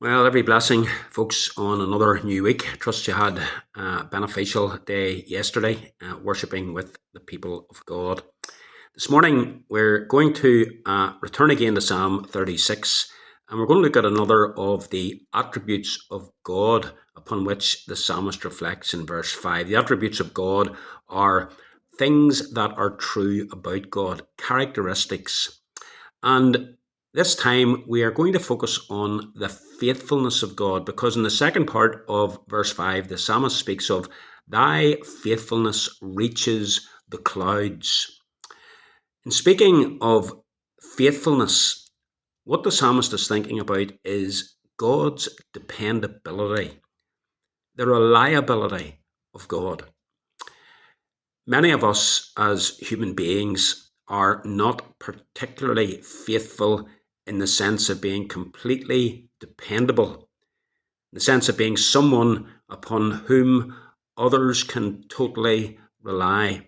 Well, every blessing, folks, on another new week. Trust you had a beneficial day yesterday, worshipping with the people of God. This morning, we're going to return again to Psalm 36, and we're going to look at another of the attributes of God upon which the psalmist reflects in verse 5. The attributes of God are things that are true about God, characteristics. And this time we are going to focus on the faithfulness of God, because in the second part of verse 5, the psalmist speaks of thy faithfulness reaches the clouds. In speaking of faithfulness, what the psalmist is thinking about is God's dependability, the reliability of God. Many of us as human beings are not particularly faithful in the sense of being completely dependable, in the sense of being someone upon whom others can totally rely.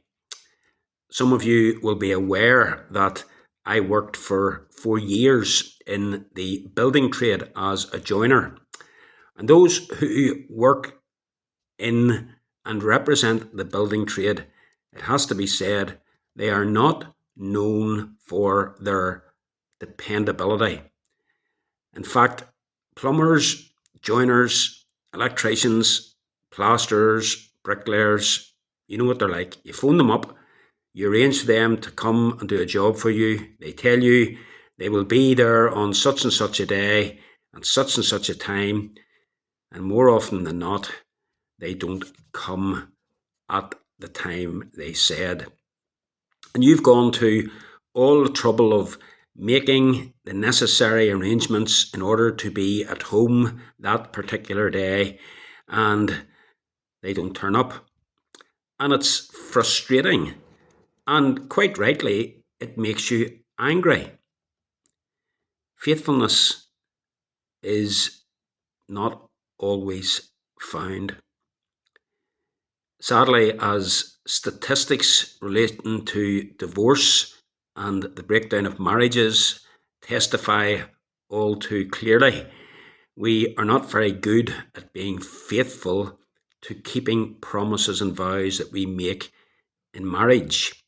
Some of you will be aware that I worked for 4 years in the building trade as a joiner. And those who work in and represent the building trade, it has to be said, they are not known for their dependability. In fact, plumbers, joiners, electricians, plasterers, bricklayers, you know what they're like. You phone them up, you arrange for them to come and do a job for you. They tell you they will be there on such and such a day and such a time. And more often than not, they don't come at the time they said. And you've gone to all the trouble of making the necessary arrangements in order to be at home that particular day, and they don't turn up. And it's frustrating, and quite rightly, it makes you angry. Faithfulness is not always found. Sadly, as statistics relating to divorce and the breakdown of marriages testify all too clearly, we are not very good at being faithful to keeping promises and vows that we make in marriage.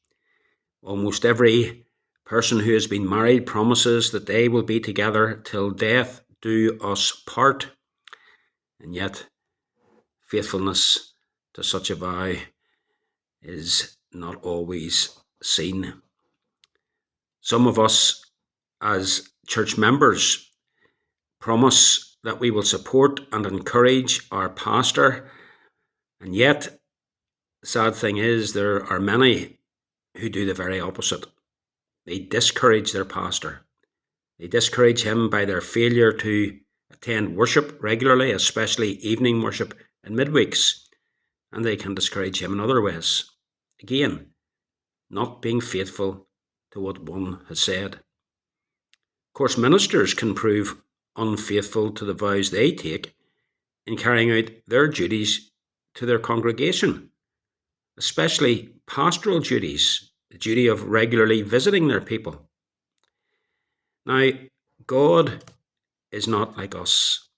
Almost every person who has been married promises that they will be together till death do us part. And yet, faithfulness to such a vow is not always seen. Some of us, as church members, promise that we will support and encourage our pastor, and yet the sad thing is there are many who do the very opposite. They discourage their pastor. They discourage him by their failure to attend worship regularly, especially evening worship and midweeks, and they can discourage him in other ways. Again, not being faithful to what one has said. Of course, ministers can prove unfaithful to the vows they take in carrying out their duties to their congregation, especially pastoral duties, the duty of regularly visiting their people. Now, God is not like us.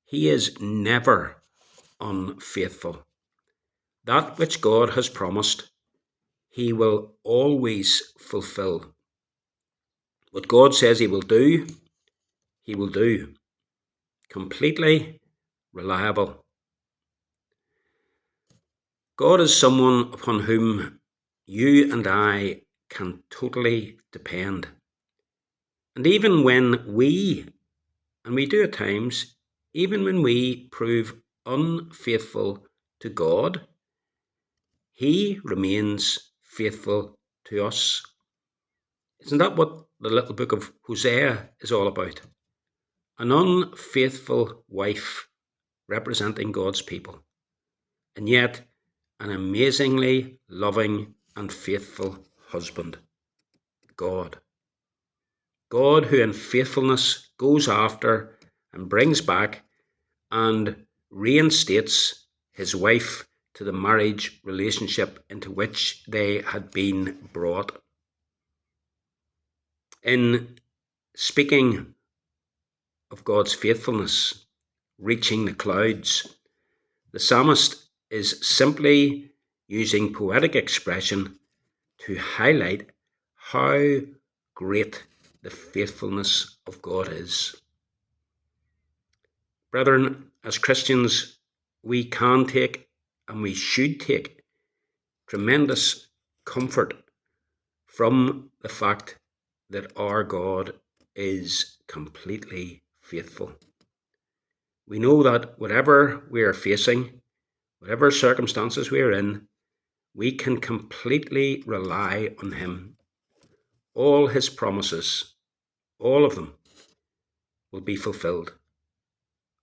He is never unfaithful. That which God has promised, he will always fulfill. What God says he will do. Completely reliable. God is someone upon whom you and I can totally depend. And even when we do at times, even when we prove unfaithful to God, he remains faithful to us. Isn't that what the little book of Hosea is all about? An unfaithful wife representing God's people, and yet an amazingly loving and faithful husband, God. God who in faithfulness goes after and brings back and reinstates his wife to the marriage relationship into which they had been brought. In Speaking of God's faithfulness reaching the clouds, the psalmist is simply using poetic expression to highlight how great the faithfulness of God is. Brethren, as Christians, we can take and we should take tremendous comfort from the fact that our God is completely faithful. We know that whatever we are facing, whatever circumstances we are in, we can completely rely on Him. All His promises, all of them, will be fulfilled.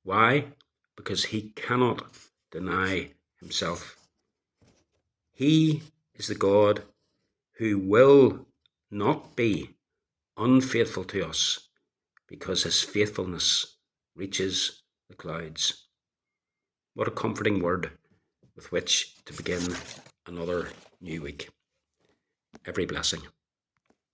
Why? Because He cannot deny Himself. He is the God who will not be unfaithful to us, because His faithfulness reaches the clouds. What a comforting word with which to begin another new week. Every blessing.